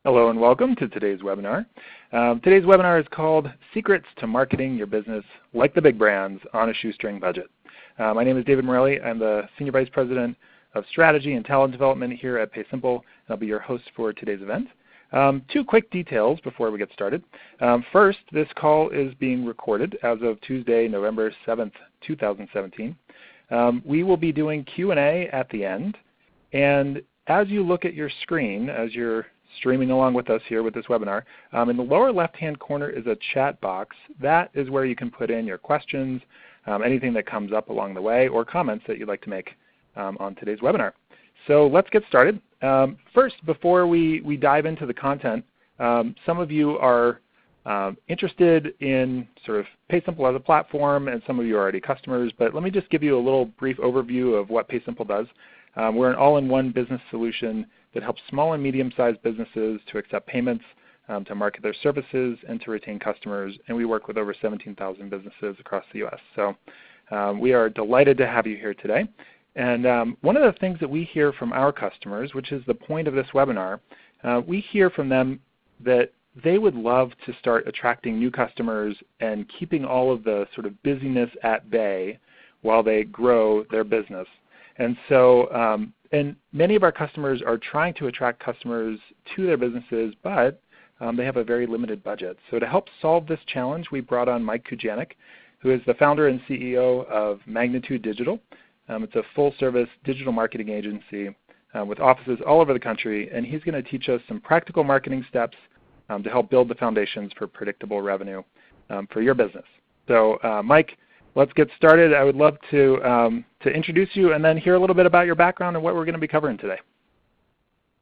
Hello and welcome to today's webinar. Today's webinar is called Secrets to Marketing Your Business Like the Big Brands on a Shoestring Budget. My name is David Morelli. I'm the Senior Vice President of Strategy and Talent Development here at PaySimple, and I'll be your host for today's event. Two quick details before we get started. First, this call is being recorded as of Tuesday, November 7th, 2017. We will be doing Q&A at the end, and as you look at your screen, as you're streaming along with us here with this webinar, in the lower left-hand corner is a chat box. That is where you can put in your questions, anything that comes up along the way, or comments that you'd like to make on today's webinar. So let's get started. First, before we dive into the content, some of you are interested in sort of PaySimple as a platform, and some of you are already customers, but let me just give you a little brief overview of what PaySimple does. We're an all-in-one business solution that helps small and medium-sized businesses to accept payments, to market their services, and to retain customers. And we work with over 17,000 businesses across the U.S. So we are delighted to have you here today. And one of the things that we hear from our customers, which is the point of this webinar, we hear from them that they would love to start attracting new customers and keeping all of the sort of busyness at bay while they grow their business. And so and many of our customers are trying to attract customers to their businesses, but they have a very limited budget. So to help solve this challenge, we brought on Mike Kujanek, who is the founder and CEO of Magnitude Digital. It's a full-service digital marketing agency with offices all over the country, and he's going to teach us some practical marketing steps to help build the foundations for predictable revenue for your business. So Mike, let's get started. I would love to introduce you and then hear a little bit about your background and what we're going to be covering today.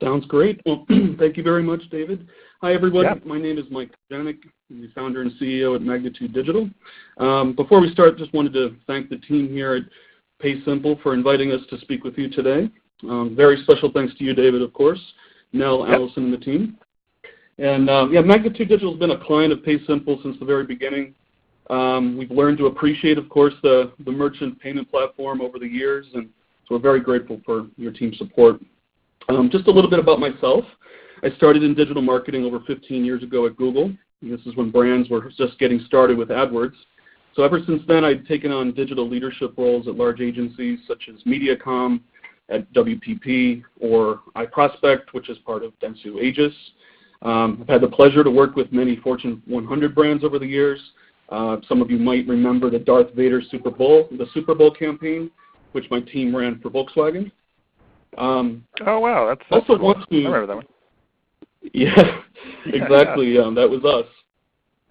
Sounds great. Well, thank you very much, David. Hi, everyone. Yeah. My name is Mike Kujanek. I'm the founder and CEO at Magnitude Digital. Before we start, just wanted to thank the team here at PaySimple for inviting us to speak with you today. Very special thanks to you, David, of course, Nell, yep, Allison, and the team. And Magnitude Digital has been a client of PaySimple since the very beginning. We've learned to appreciate, of course, the merchant payment platform over the years, and so we're very grateful for your team's support. Just a little bit about myself. I started in digital marketing over 15 years ago at Google. This is when brands were just getting started with AdWords. So ever since then, I've taken on digital leadership roles at large agencies such as Mediacom, at WPP, or iProspect, which is part of Dentsu Aegis. I've had the pleasure to work with many Fortune 100 brands over the years. Some of you might remember the Darth Vader Super Bowl campaign, which my team ran for Volkswagen. Oh wow, that's also cool. I remember that one. Yeah, exactly. Yeah. That was us.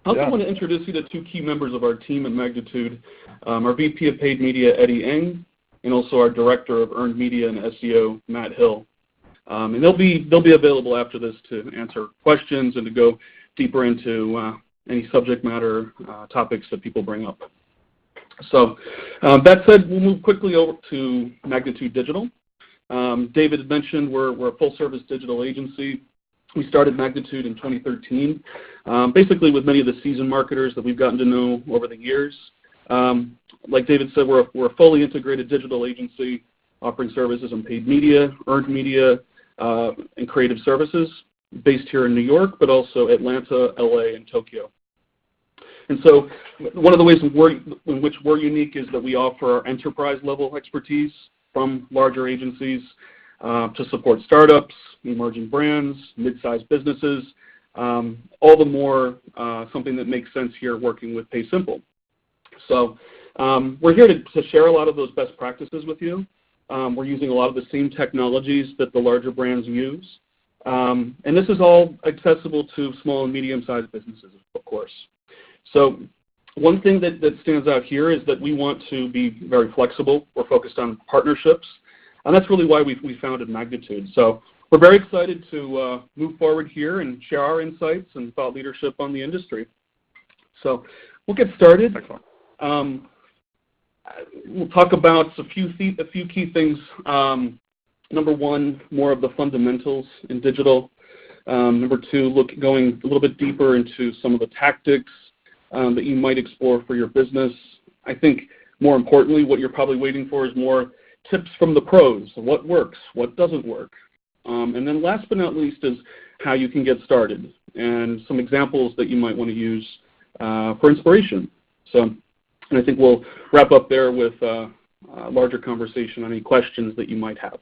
I also want to introduce you to two key members of our team at Magnitude, our VP of Paid Media, Eddie Eng, and also our Director of Earned Media and SEO, Matt Hill. And they'll be available after this to answer questions and to go deeper into any subject matter topics that people bring up. So that said, we'll move quickly over to Magnitude Digital. David had mentioned we're a full-service digital agency. We started Magnitude in 2013, basically with many of the seasoned marketers that we've gotten to know over the years. Like David said, we're a fully integrated digital agency offering services in paid media, earned media, and creative services, based here in New York, but also Atlanta, LA, and Tokyo. And so one of the ways in which we're unique is that we offer our enterprise-level expertise from larger agencies to support startups, emerging brands, mid-sized businesses, all the more something that makes sense here working with PaySimple. So we're here to share a lot of those best practices with you. We're using a lot of the same technologies that the larger brands use. And this is all accessible to small and medium-sized businesses, of course. So one thing that stands out here is that we want to be very flexible. We're focused on partnerships, and that's really why we founded Magnitude. So we're very excited to move forward here and share our insights and thought leadership on the industry. So we'll get started. We'll talk about a few key things. Number one, more of the fundamentals in digital. Number two, going a little bit deeper into some of the tactics that you might explore for your business. I think more importantly, what you're probably waiting for is more tips from the pros. What works, what doesn't work. And then last but not least is how you can get started, and some examples that you might want to use for inspiration. So, and I think we'll wrap up there with a larger conversation on any questions that you might have.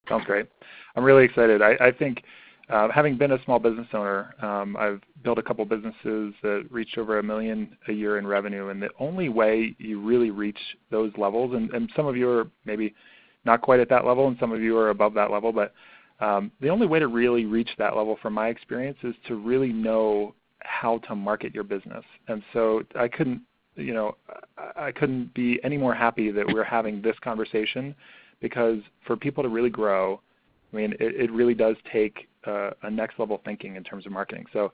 Sounds great. I'm really excited. I think having been a small business owner, I've built a couple businesses that reached over $1 million a year in revenue, and the only way you really reach those levels, and some of you are maybe not quite at that level and some of you are above that level, but the only way to really reach that level from my experience is to really know how to market your business. And so I couldn't be any more happy that we're having this conversation, because for people to really grow, I mean, it really does take a next level thinking in terms of marketing. So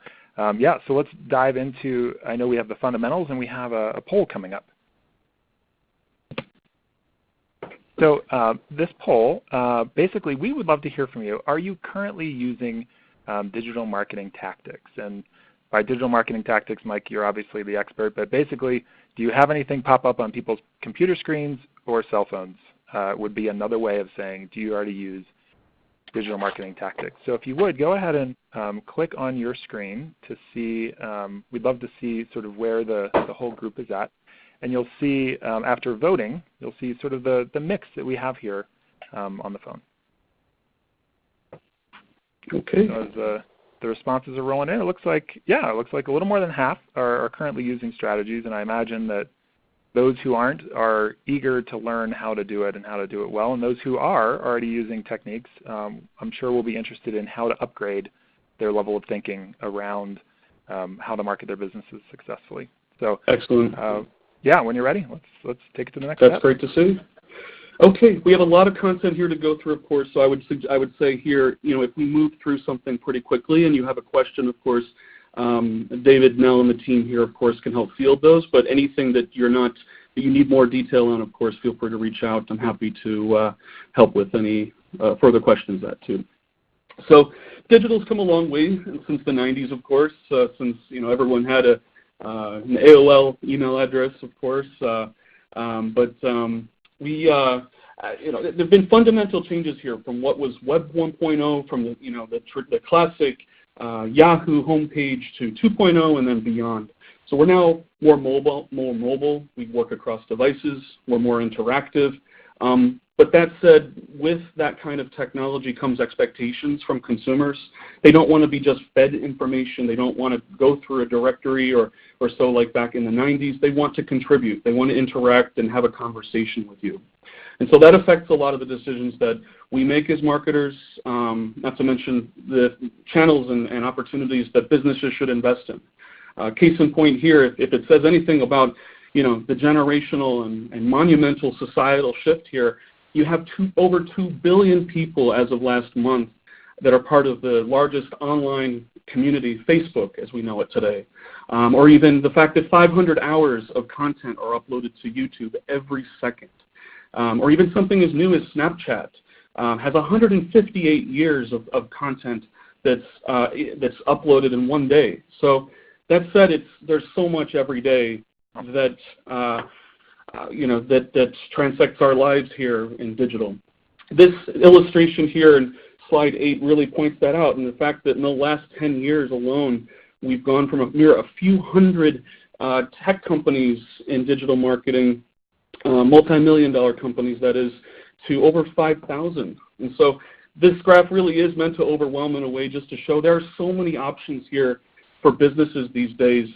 yeah, so let's dive into, I know we have the fundamentals and we have a poll coming up. So this poll, basically we would love to hear from you. Are you currently using digital marketing tactics? And by digital marketing tactics, Mike, you're obviously the expert, but basically, do you have anything pop up on people's computer screens or cell phones? Would be another way of saying, do you already use digital marketing tactics? So if you would, go ahead and click on your screen to see, we'd love to see sort of where the whole group is at. And you'll see, after voting, you'll see sort of the mix that we have here on the phone. Okay. So as the responses are rolling in, it looks like, yeah, it looks like a little more than half are currently using strategies, and I imagine that those who aren't are eager to learn how to do it and how to do it well, and those who are already using techniques, I'm sure will be interested in how to upgrade their level of thinking around how to market their businesses successfully. So excellent. Yeah, when you're ready, let's take it to the next step. That's great to see. Okay, we have a lot of content here to go through, of course, so I would say here, if we move through something pretty quickly and you have a question, of course, David, Nell, and the team here, of course, can help field those, but anything that that you need more detail on, of course, feel free to reach out. I'm happy to help with any further questions that too. So digital's come a long way since the 90s, of course, since everyone had an AOL email address, of course, there've been fundamental changes here from what was Web 1.0, from the classic Yahoo homepage to 2.0 and then beyond. So we're now more mobile. We work across devices. We're more interactive. But that said, with that kind of technology comes expectations from consumers. They don't want to be just fed information. They don't want to go through a directory or so like back in the 90s. They want to contribute. They want to interact and have a conversation with you. And so that affects a lot of the decisions that we make as marketers, not to mention the channels and opportunities that businesses should invest in. Case in point here, if it says anything about the generational and monumental societal shift here, you have over 2 billion people as of last month that are part of the largest online community, Facebook, as we know it today. Or even the fact that 500 hours of content are uploaded to YouTube every second. Or even something as new as Snapchat has 158 years of content that's uploaded in one day. So that said, there's so much every day that that transects our lives here in digital. This illustration here in slide 8 really points that out, and the fact that in the last 10 years alone, we've gone from a few hundred tech companies in digital marketing, multi-million-dollar companies, that is, to over 5,000. And so this graph really is meant to overwhelm in a way, just to show there are so many options here for businesses these days.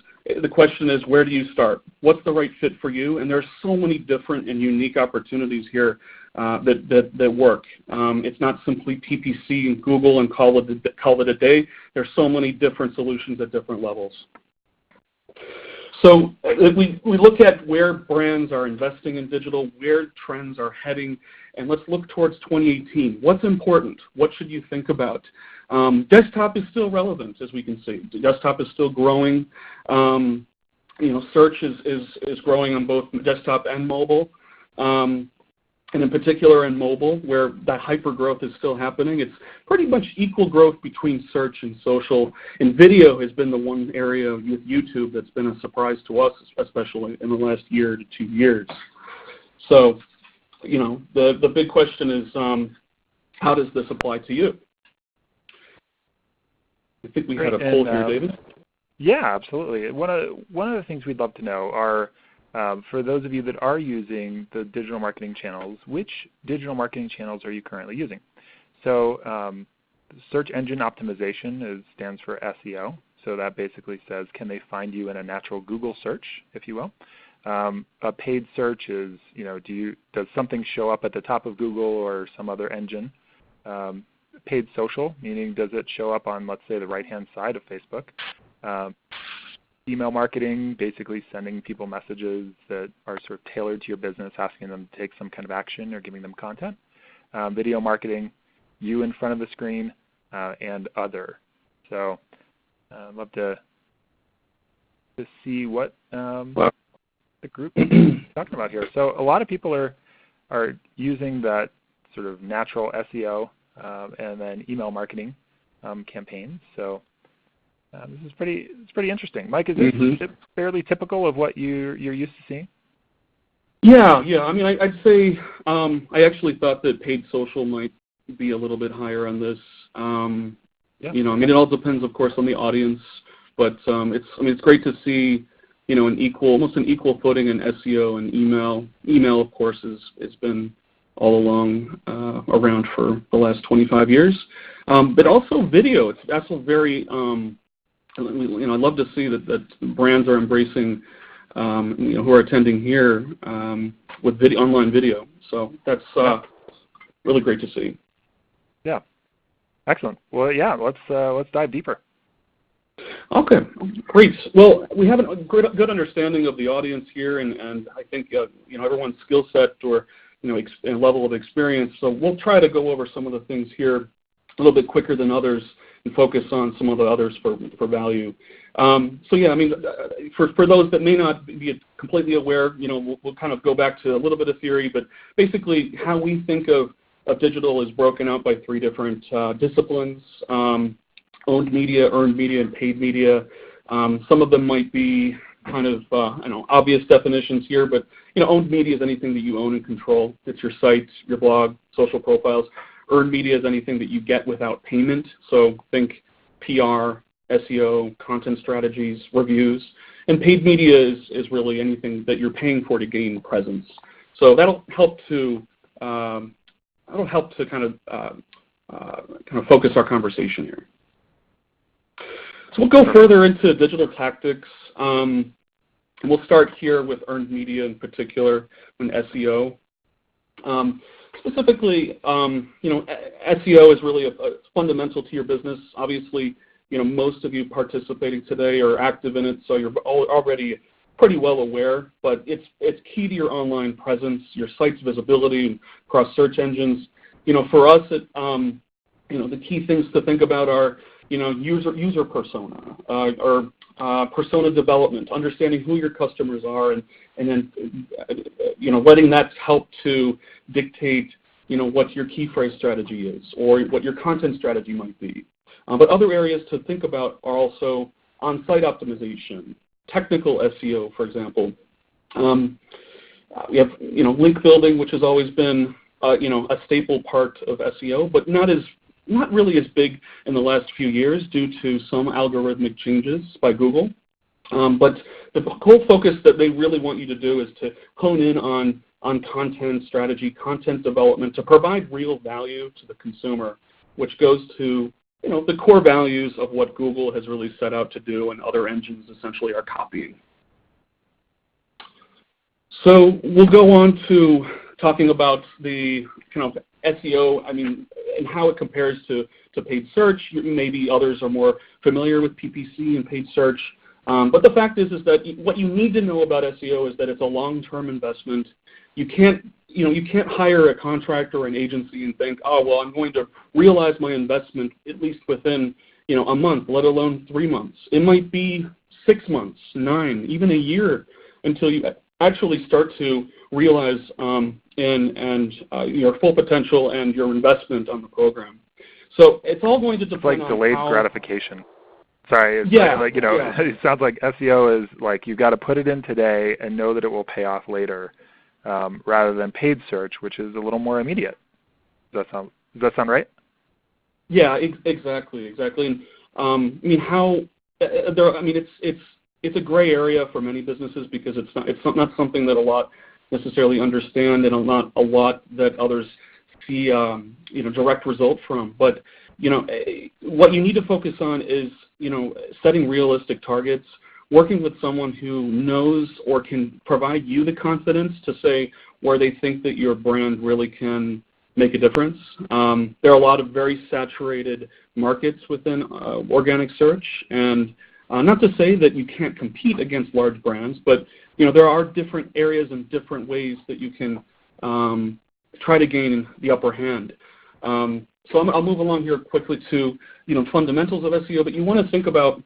The question is, where do you start? What's the right fit for you? And there are so many different and unique opportunities here that work. It's not simply PPC and Google and call it a day. There's so many different solutions at different levels. So if we look at where brands are investing in digital, where trends are heading, and let's look towards 2018. What's important? What should you think about? Desktop is still relevant, as we can see. Desktop is still growing. Search is growing on both desktop and mobile. And in particular in mobile, where that hyper growth is still happening. It's pretty much equal growth between search and social. And video has been the one area with YouTube that's been a surprise to us, especially in the last year to 2 years. So, the big question is, how does this apply to you? I think we had a poll here, David. Yeah, absolutely. One of the things we'd love to know are, for those of you that are using the digital marketing channels, which digital marketing channels are you currently using? So search engine optimization stands for SEO. So that basically says, can they find you in a natural Google search, if you will? A paid search is, does something show up at the top of Google or some other engine? Paid social, meaning does it show up on, let's say, the right-hand side of Facebook? Email marketing, basically sending people messages that are sort of tailored to your business, asking them to take some kind of action or giving them content. Video marketing, you in front of the screen, and other. So I'd love to see what the group is talking about here. So a lot of people are using that sort of natural SEO and then email marketing campaigns. So this is pretty interesting. Mike, is it fairly typical of what you're used to seeing? Yeah. I mean, I'd say I actually thought that paid social might be a little bit higher on this. It all depends, of course, on the audience, but it's great to see, almost an equal footing in SEO and email. Email, of course, has been all along around for the last 25 years, but also video. It's also very I love to see that brands are embracing, who are attending here with online video. So that's really great to see. Yeah, excellent. Well, yeah, let's dive deeper. Okay, great. Well, we have a good understanding of the audience here, and I think everyone's skill set or level of experience. So we'll try to go over some of the things here a little bit quicker than others and focus on some of the others for value. So yeah, I mean, for those that may not be completely aware, we'll kind of go back to a little bit of theory, but basically how we think of digital is broken out by three different disciplines: owned media, earned media, and paid media. Some of them might be kind of obvious definitions here, but owned media is anything that you own and control. It's your site, your blog, social profiles. Earned media is anything that you get without payment. So think PR, SEO, content strategies, reviews. And paid media is really anything that you're paying for to gain presence. So that'll help to kind of focus our conversation here. So we'll go further into digital tactics. And we'll start here with earned media in particular and SEO. Specifically, SEO is really fundamental to your business. Obviously, most of you participating today are active in it, so you're already pretty well aware. But it's key to your online presence, your site's visibility across search engines. For us, the key things to think about are user persona or persona development, understanding who your customers are, and then letting that help to dictate what your key phrase strategy is or what your content strategy might be. But other areas to think about are also on-site optimization, technical SEO, for example. We have link building, which has always been a staple part of SEO, but not really as big in the last few years due to some algorithmic changes by Google. But the whole focus that they really want you to do is to hone in on content strategy, content development, to provide real value to the consumer, which goes to the core values of what Google has really set out to do and other engines essentially are copying. So we'll go on to talking about the kind of SEO, and how it compares to paid search. Maybe others are more familiar with PPC and paid search. But the fact is that what you need to know about SEO is that it's a long-term investment. You can't hire a contractor or an agency and think, oh, well, I'm going to realize my investment at least within, a month, let alone 3 months. It might be 6 months, 9, even a year until you actually start to realize your full potential and your investment on the program. So it's all going to depend on delayed gratification. Sorry, it sounds like SEO is like you got to put it in today and know that it will pay off later, rather than paid search, which is a little more immediate. Does that sound right? Yeah, exactly. And It's a gray area for many businesses because it's not something that a lot necessarily understand, and not a lot that others see direct result from. But what you need to focus on is setting realistic targets, working with someone who knows or can provide you the confidence to say where they think that your brand really can make a difference. There are a lot of very saturated markets within organic search, and not to say that you can't compete against large brands, but there are different areas and different ways that you can try to gain the upper hand. So I'll move along here quickly to fundamentals of SEO, but you want to think about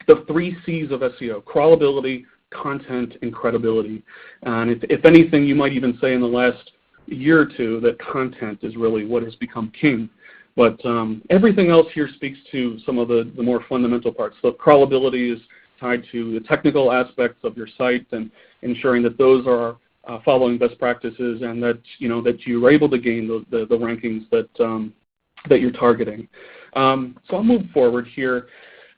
the 3 C's of SEO: crawlability, content, and credibility. And if anything, you might even say in the last year or two that content is really what has become king. But everything else here speaks to some of the more fundamental parts. So crawlability is tied to the technical aspects of your site and ensuring that those are following best practices, and that you are able to gain the rankings that you're targeting. So I'll move forward here.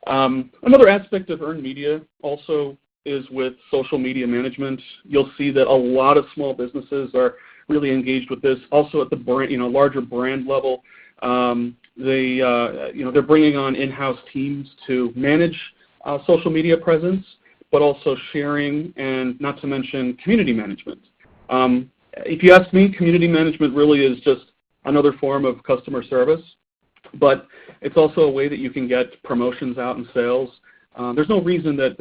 Another aspect of earned media also is with social media management. You'll see that a lot of small businesses are really engaged with this. Also at the brand, larger brand level, they're bringing on in-house teams to manage social media presence, but also sharing, and not to mention community management. If you ask me, community management really is just another form of customer service, but it's also a way that you can get promotions out and sales. There's no reason that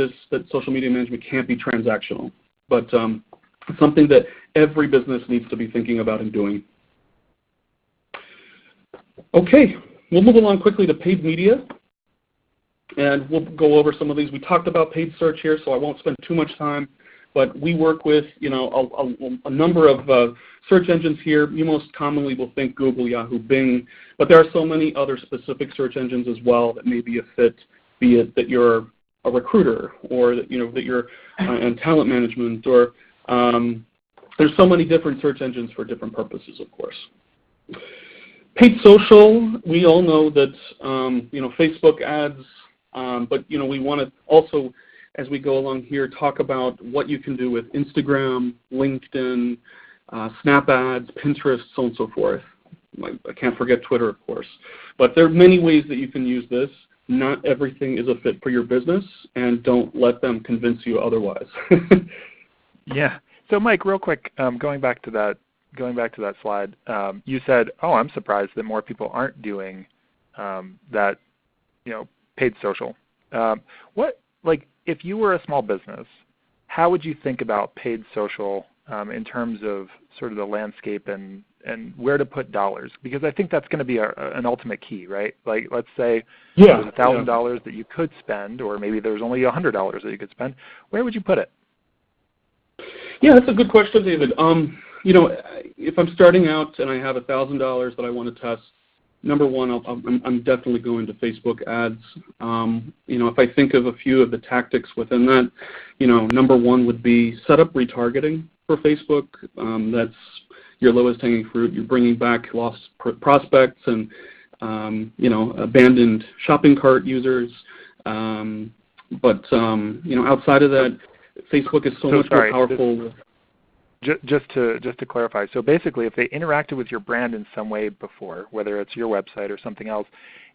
social media management can't be transactional, but it's something that every business needs to be thinking about and doing. Okay, we'll move along quickly to paid media, and we'll go over some of these. We talked about paid search here, so I won't spend too much time, but we work with a number of search engines here. You most commonly will think Google, Yahoo, Bing, but there are so many other specific search engines as well that may be a fit, be it that you're a recruiter, or that you're in talent management, or there's so many different search engines for different purposes, of course. Paid social, we all know that Facebook ads, but we want to also, as we go along here, talk about what you can do with Instagram, LinkedIn, Snap ads, Pinterest, so on and so forth. I can't forget Twitter, of course. But there are many ways that you can use this. Not everything is a fit for your business, and don't let them convince you otherwise. Yeah. So Mike, real quick, going back to that slide, you said, I'm surprised that more people aren't doing that, paid social. If you were a small business, how would you think about paid social in terms of sort of the landscape and where to put dollars? Because I think that's going to be an ultimate key, right? Like, let's say there's $1,000 that you could spend, or maybe there's only $100 that you could spend. Where would you put it? Yeah, that's a good question, David. If I'm starting out and I have $1,000 that I want to test, number one, I'm definitely going to Facebook ads. If I think of a few of the tactics within that, number one would be set up retargeting for Facebook. That's your lowest hanging fruit. You're bringing back lost prospects and abandoned shopping cart users. But outside of that, Facebook is so much more powerful. Just to clarify, so basically if they interacted with your brand in some way before, whether it's your website or something else,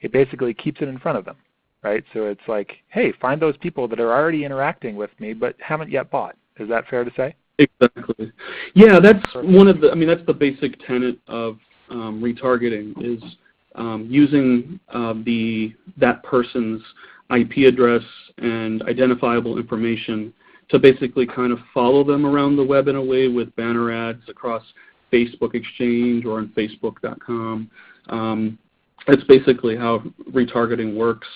it basically keeps it in front of them, right? So it's like, hey, find those people that are already interacting with me but haven't yet bought. Is that fair to say? Exactly. Yeah, that's that's the basic tenet of retargeting, is using that person's IP address and identifiable information to basically kind of follow them around the web in a way with banner ads across Facebook Exchange or on Facebook.com. That's basically how retargeting works.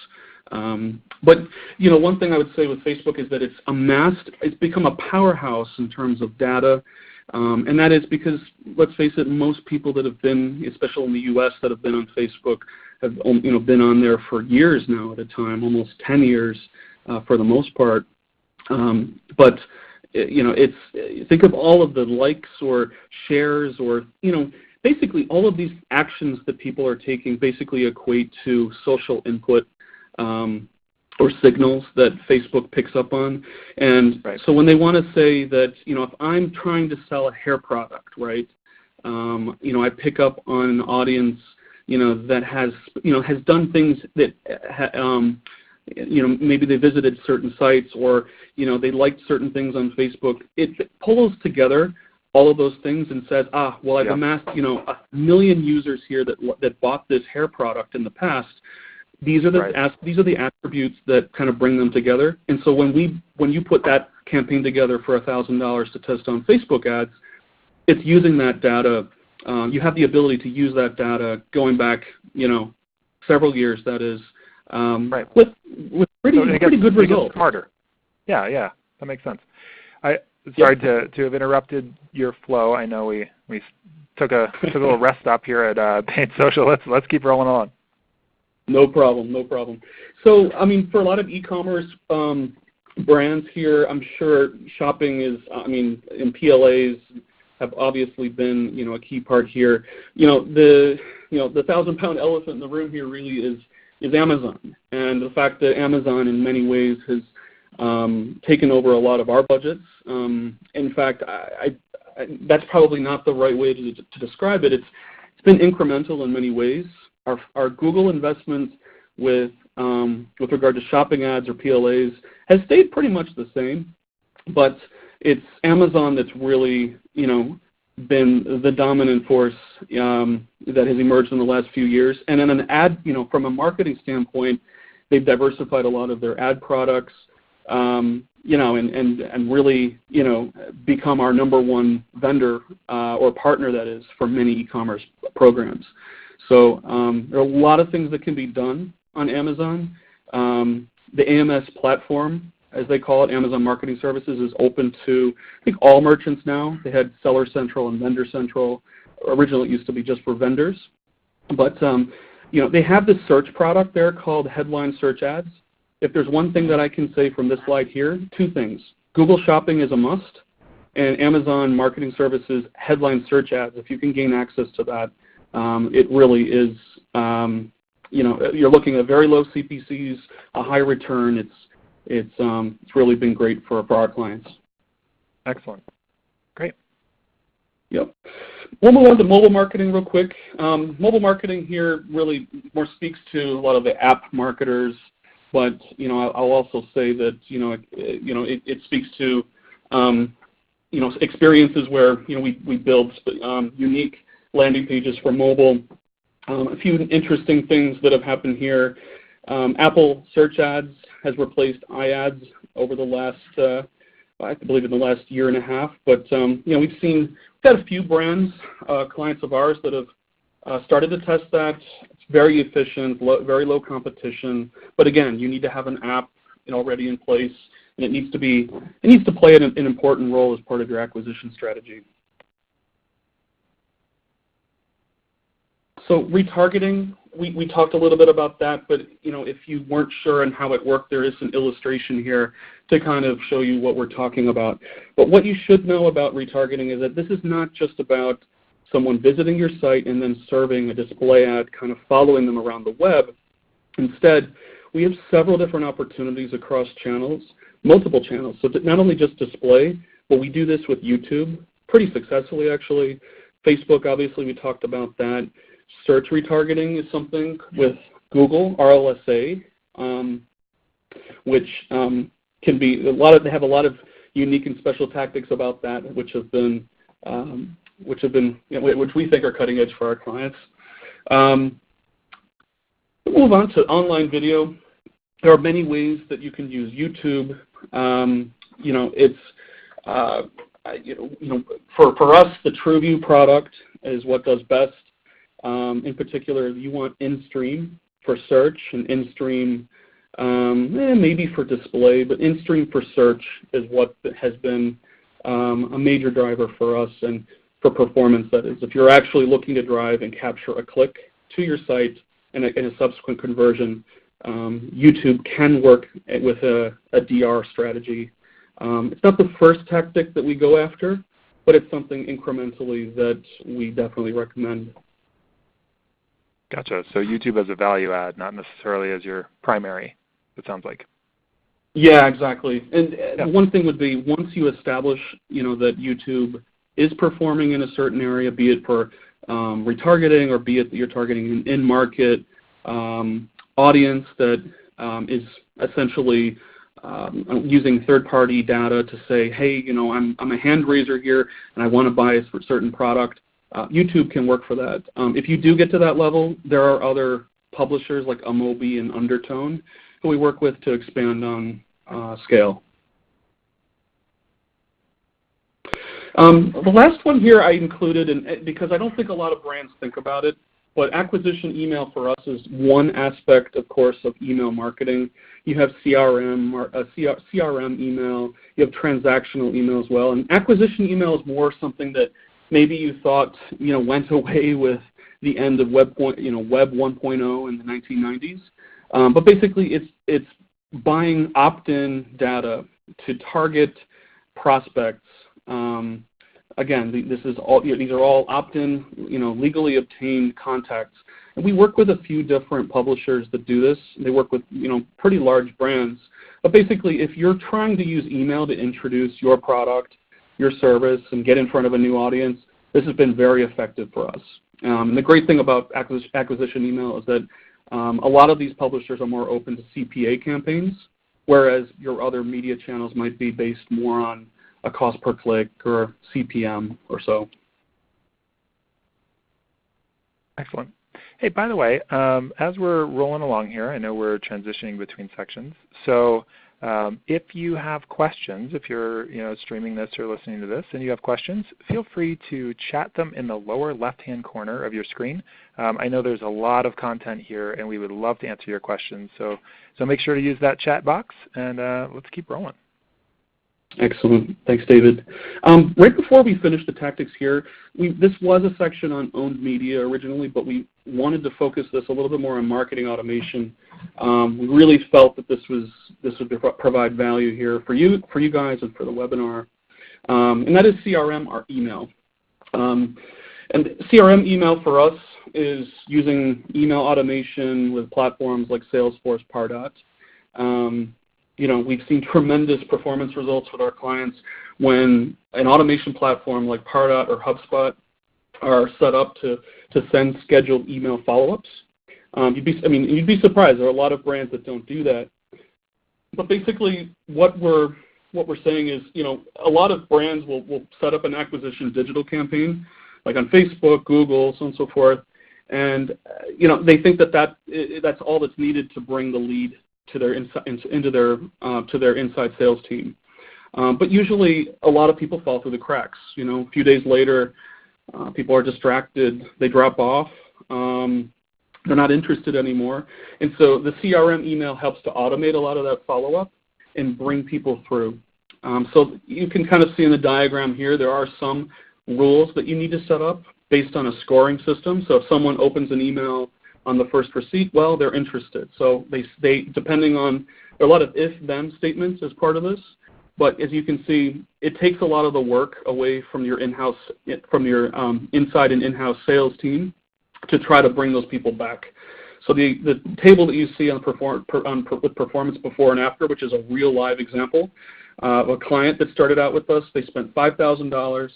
But one thing I would say with Facebook is that it's become a powerhouse in terms of data, and that is because, let's face it, most people that have been, especially in the U.S., that have been on Facebook have been on there for years now at a time, almost 10 years for the most part. But think of all of the likes or shares or basically all of these actions that people are taking basically equate to social input. or signals that Facebook picks up on. And so when they want to say that, if I'm trying to sell a hair product, right, I pick up on an audience, that has done things that, maybe they visited certain sites or, they liked certain things on Facebook. It pulls together all of those things and says, well, I've amassed, 1 million users here that bought this hair product in the past. These are the attributes that kind of bring them together. And so when you put that campaign together for $1,000 to test on Facebook ads, it's using that data. You have the ability to use that data going back, several years. That is, with pretty good results. Smarter. Yeah, that makes sense. Sorry to have interrupted your flow. I know we took a little rest stop here at Paid Social. Let's keep rolling on. No problem. So, for a lot of e-commerce brands here, I'm sure shopping is, and PLAs have obviously been, a key part here. The 1,000-pound elephant in the room here really is Amazon, and the fact that Amazon in many ways has taken over a lot of our budgets. In fact, that's probably not the right way to describe it. It's been incremental in many ways. Our Google investment with regard to shopping ads or PLAs has stayed pretty much the same, but it's Amazon that's really, been the dominant force that has emerged in the last few years. And in an ad, from a marketing standpoint, they've diversified a lot of their ad products, and really, become our number one vendor or partner, that is, for many e-commerce programs. So there are a lot of things that can be done on Amazon. The AMS platform, as they call it, Amazon Marketing Services, is open to, I think, all merchants now. They had Seller Central and Vendor Central. Originally, it used to be just for vendors. But, they have this search product there called Headline Search Ads. If there's one thing that I can say from this slide here, two things. Google Shopping is a must, and Amazon Marketing Services Headline Search Ads, if you can gain access to that, it really is, you're looking at very low CPCs, a high return. It's really been great for our clients. Excellent. Great. Yep. We'll move on to mobile marketing real quick. Mobile marketing here really more speaks to a lot of the app marketers, but I'll also say that it speaks to experiences where we build unique landing pages for mobile. A few interesting things that have happened here. Apple Search Ads has replaced iAds over the last, I believe, in the last year and a half. But we've got a few brands, clients of ours, that have started to test that. It's very efficient, very low competition. But again, you need to have an app already in place, and it needs to play an important role as part of your acquisition strategy. So retargeting, we talked a little bit about that, but if you weren't sure on how it worked, there is an illustration here to kind of show you what we're talking about. But what you should know about retargeting is that this is not just about someone visiting your site and then serving a display ad, kind of following them around the web. Instead, we have several different opportunities across channels, multiple channels. So not only just display, but we do this with YouTube pretty successfully, actually. Facebook, obviously, we talked about that. Search retargeting is something with Google, RLSA, which can be they have a lot of unique and special tactics about that, which we think are cutting edge for our clients. We'll move on to online video. There are many ways that you can use YouTube. For us, the TrueView product is what does best. In particular, you want in-stream for search and in-stream maybe for display, but in-stream for search is what has been a major driver for us and for performance, that is. If you're actually looking to drive and capture a click to your site and a subsequent conversion, YouTube can work with a DR strategy. It's not the first tactic that we go after, but it's something incrementally that we definitely recommend. Gotcha. So YouTube as a value add, not necessarily as your primary, it sounds like. Yeah, exactly. And one thing would be, once you establish, that YouTube is performing in a certain area, be it for retargeting or be it that you're targeting an in-market audience that is essentially using third-party data to say, hey, I'm a hand raiser here and I want to buy a certain product. YouTube can work for that. If you do get to that level, there are other publishers like Amobi and Undertone who we work with to expand on scale. The last one here I included, because I don't think a lot of brands think about it, but acquisition email for us is one aspect, of course, of email marketing. You have CRM email, you have transactional email as well, and acquisition email is more something that maybe you thought went away with the end of Web 1.0 in the 1990s. But basically, it's buying opt-in data to target prospects. Again, these are all opt-in, legally obtained contacts. And we work with a few different publishers that do this. They work with pretty large brands. But basically, if you're trying to use email to introduce your product, your service, and get in front of a new audience, this has been very effective for us. And the great thing about acquisition email is that a lot of these publishers are more open to CPA campaigns, whereas your other media channels might be based more on a cost per click or CPM or so. Excellent. Hey, by the way, as we're rolling along here, I know we're transitioning between sections. So if you have questions, if you're streaming this or listening to this and you have questions, feel free to chat them in the lower left-hand corner of your screen. I know there's a lot of content here, and we would love to answer your questions. So make sure to use that chat box, and let's keep rolling. Excellent. Thanks, David. Right before we finish the tactics here, this was a section on owned media originally, but we wanted to focus this a little bit more on marketing automation. We really felt that this would provide value here for you guys and for the webinar, and that is CRM or email. And CRM email for us is using email automation with platforms like Salesforce, Pardot. We've seen tremendous performance results with our clients when an automation platform like Pardot or HubSpot are set up to send scheduled email follow-ups. You'd be surprised. There are a lot of brands that don't do that. But basically, what we're saying is, a lot of brands will set up an acquisition digital campaign, like on Facebook, Google, so on and so forth, and they think that's all that's needed to bring the lead to their to their inside sales team. But usually a lot of people fall through the cracks. A few days later, people are distracted, they drop off, they're not interested anymore. And so the CRM email helps to automate a lot of that follow-up and bring people through. So you can kind of see in the diagram here, there are some rules that you need to set up based on a scoring system. So if someone opens an email on the first receipt, well, they're interested. So they depending on, there are a lot of if-then statements as part of this, but as you can see, it takes a lot of the work away from your inside and in-house sales team to try to bring those people back. So the table that you see with performance before and after, which is a real live example of a client that started out with us, they spent $5,000.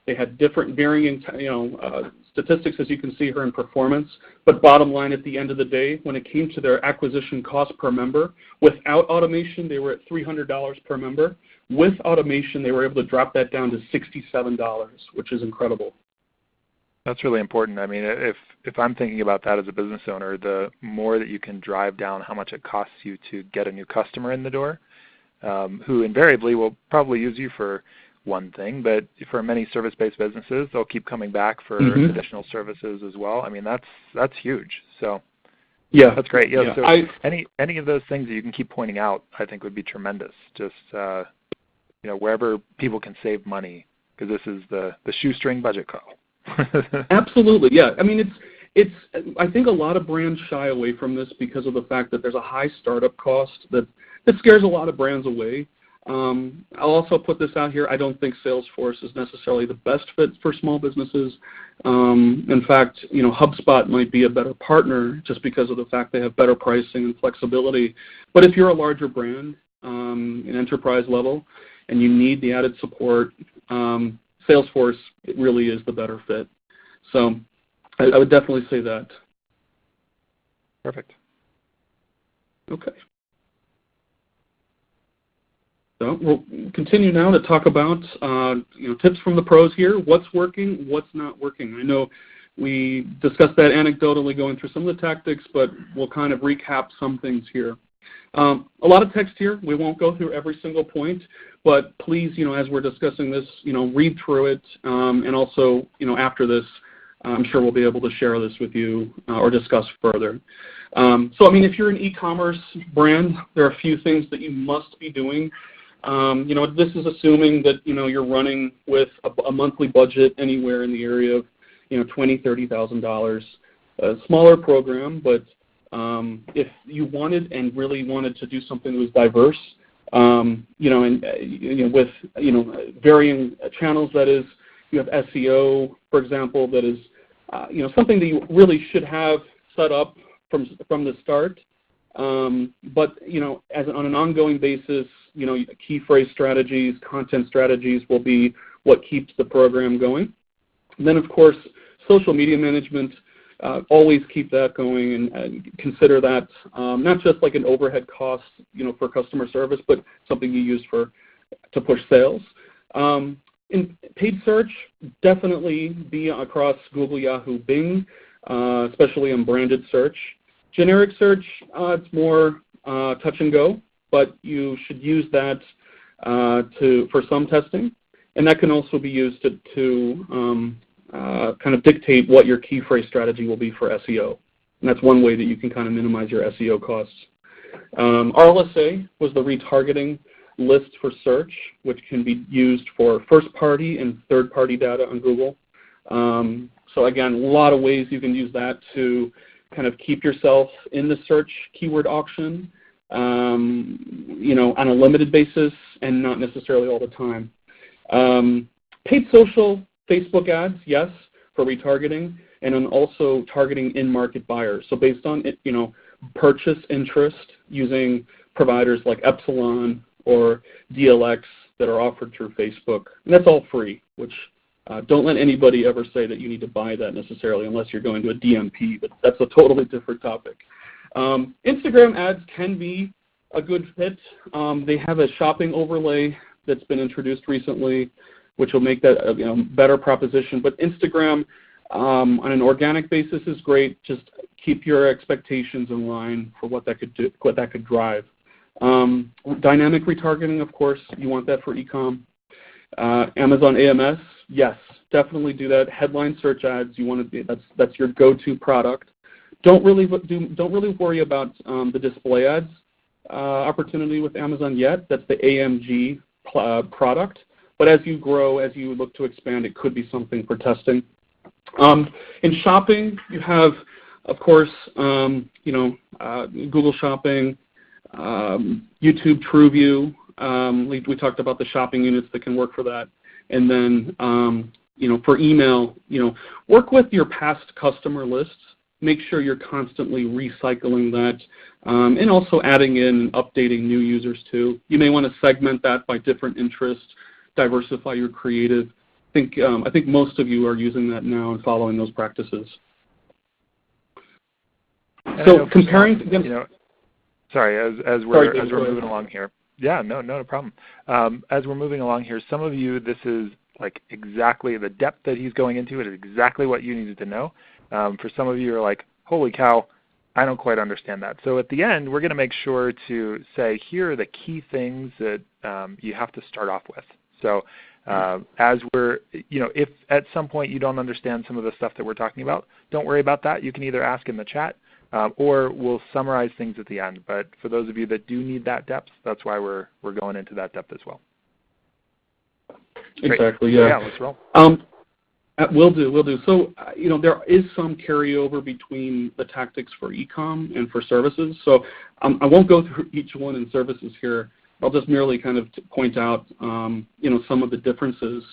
They had different varying statistics, as you can see here, in performance. But bottom line, at the end of the day, when it came to their acquisition cost per member, without automation, they were at $300 per member. With automation, they were able to drop that down to $67, which is incredible. That's really important. I mean, if I'm thinking about that as a business owner, the more that you can drive down how much it costs you to get a new customer in the door, who invariably will probably use you for one thing, but for many service-based businesses, they'll keep coming back for additional services as well. I mean, that's huge. So yeah, that's great. Yeah. So any of those things that you can keep pointing out, I think would be tremendous. Just wherever people can save money, because this is the shoestring budget call. Absolutely. Yeah. I mean, it's. I think a lot of brands shy away from this because of the fact that there's a high startup cost that scares a lot of brands away. I'll also put this out here. I don't think Salesforce is necessarily the best fit for small businesses. In fact, HubSpot might be a better partner just because of the fact they have better pricing and flexibility. But if you're a larger brand, an enterprise level, and you need the added support, Salesforce it really is the better fit. So I would definitely say that. Perfect. Okay. So we'll continue now to talk about tips from the pros here. What's working, what's not working. I know we discussed that anecdotally going through some of the tactics, but we'll kind of recap some things here. A lot of text here. We won't go through every single point, but please, as we're discussing this, read through it, and also, after this, I'm sure we'll be able to share this with you or discuss further. So, if you're an e-commerce brand, there are a few things that you must be doing. This is assuming that, you're running with a monthly budget anywhere in the area of, $20,000, $30,000. A smaller program, but if you wanted and really wanted to do something that was diverse, with varying channels, that is, you have SEO, for example, that is, something that you really should have set up from the start. But on an ongoing basis, key phrase strategies, content strategies will be what keeps the program going. And then, of course, social media management. Always keep that going and consider that not just like an overhead cost, for customer service, but something you use to push sales. In paid search, definitely be across Google, Yahoo, Bing, especially on branded search. Generic search, it's more touch and go, but you should use that for some testing, and that can also be used to kind of dictate what your key phrase strategy will be for SEO. And that's one way that you can kind of minimize your SEO costs. RLSA was the retargeting list for search, which can be used for first-party and third-party data on Google. So again, a lot of ways you can use that to kind of keep yourself in the search keyword auction, on a limited basis and not necessarily all the time. Paid social, Facebook ads, yes, for retargeting, and then also targeting in-market buyers. So based on purchase interest using providers like Epsilon or DLX that are offered through Facebook. And that's all free, which don't let anybody ever say that you need to buy that necessarily unless you're going to a DMP, but that's a totally different topic. Instagram ads can be a good fit. They have a shopping overlay that's been introduced recently, which will make that a better proposition. But Instagram on an organic basis is great. Just keep your expectations in line for what that could do, what that could drive. Dynamic retargeting, of course, you want that for e-com. Amazon AMS, yes, definitely do that. Headline search ads, you want to be, that's your go-to product. Don't really worry about the display ads opportunity with Amazon yet. That's the AMG product. But as you grow, as you look to expand, it could be something for testing. In shopping, you have, of course, Google Shopping, YouTube TrueView. We talked about the shopping units that can work for that. And then, for email, work with your past customer lists. Make sure you're constantly recycling that, and also adding in and updating new users too. You may want to segment that by different interests, diversify your creative. I think most of you are using that now and following those practices. So comparing, sorry, as we're moving along here. Yeah, no problem. As we're moving along here, some of you, this is like exactly the depth that he's going into. It is exactly what you needed to know. For some of you, you're like, holy cow, I don't quite understand that. So at the end, we're going to make sure to say, here are the key things that you have to start off with. So as we're, if at some point you don't understand some of the stuff that we're talking about, don't worry about that. You can either ask in the chat or we'll summarize things at the end. But for those of you that do need that depth, that's why we're going into that depth as well. Exactly, Great. yeah. Yeah, let's roll. Will do. So, there is some carryover between the tactics for e-com and for services. So I won't go through each one in services here. I'll just merely kind of point out, some of the differences.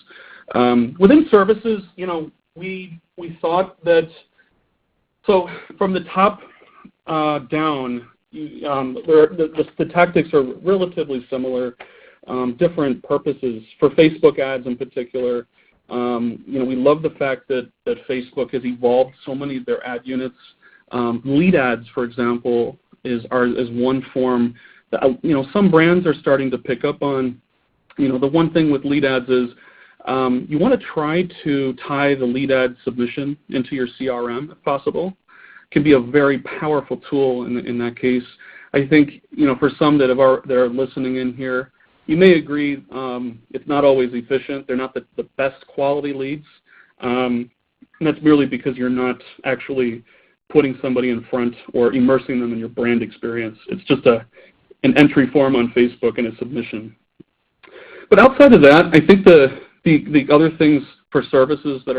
Within services, we thought that, so from the top down, the tactics are relatively similar, different purposes. For Facebook ads in particular, we love the fact that Facebook has evolved so many of their ad units. Lead ads, for example, is one form that, some brands are starting to pick up on. The one thing with lead ads is you want to try to tie the lead ad submission into your CRM if possible. It can be a very powerful tool in that case. I think, for some that are listening in here, you may agree it's not always efficient. They're not the best quality leads. And that's merely because you're not actually putting somebody in front or immersing them in your brand experience. It's just an entry form on Facebook and a submission. But outside of that, I think the other things for services that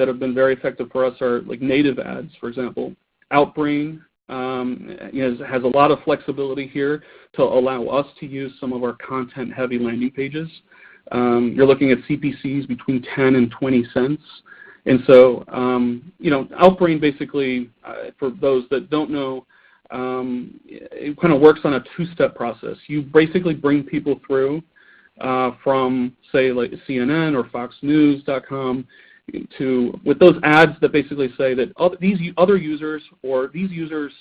have been very effective for us are like native ads, for example. Outbrain has a lot of flexibility here to allow us to use some of our content-heavy landing pages. You're looking at CPCs between 10 and 20 cents. And so, Outbrain basically, for those that don't know, it kind of works on a two-step process. You basically bring people through from, say, like CNN or FoxNews.com with those ads that basically say that these other users or these users,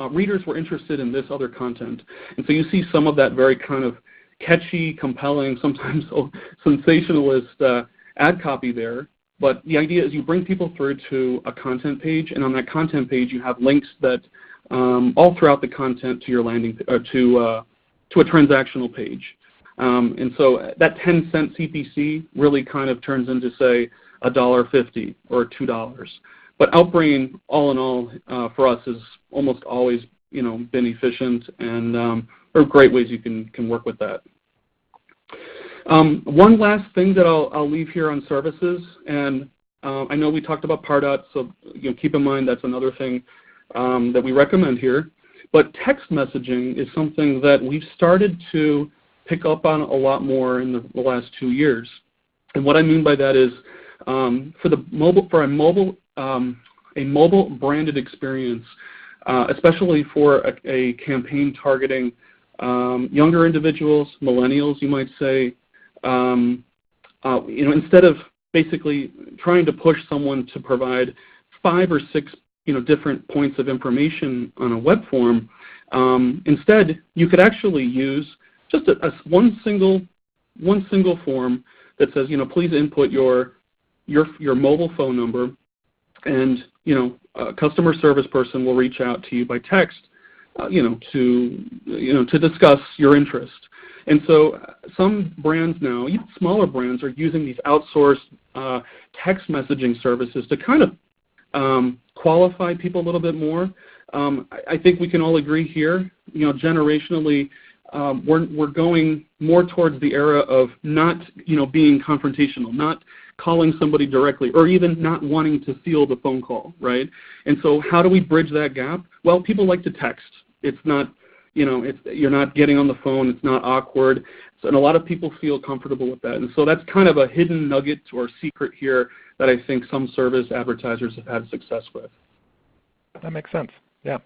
readers were interested in this other content. And so you see some of that very kind of catchy, compelling, sometimes sensationalist ad copy there. But the idea is you bring people through to a content page, and on that content page you have links that all throughout the content to your landing to a transactional page. And so that 10-cent CPC really kind of turns into, say, $1.50 or $2. But Outbrain, all in all, for us, has almost always, been efficient, and there are great ways you can work with that. One last thing that I'll leave here on services, and I know we talked about Pardot, so keep in mind that's another thing that we recommend here. But text messaging is something that we've started to pick up on a lot more in the last 2 years. And what I mean by that is for a mobile branded experience, especially for a campaign targeting younger individuals, millennials, you might say, instead of basically trying to push someone to provide 5 or 6 different points of information on a web form, instead you could actually use just one single form that says, please input your mobile phone number, and a customer service person will reach out to you by text, to discuss your interest. And so some brands now, even smaller brands, are using these outsourced text messaging services to kind of qualify people a little bit more. I think we can all agree here, generationally, we're going more towards the era of not, being confrontational, not calling somebody directly, or even not wanting to field a phone call, right? And so how do we bridge that gap? Well, people like to text. It's not, you're not getting on the phone. It's not awkward. So, and a lot of people feel comfortable with that. And so that's kind of a hidden nugget or secret here that I think some service advertisers have had success with. That makes sense. Yeah.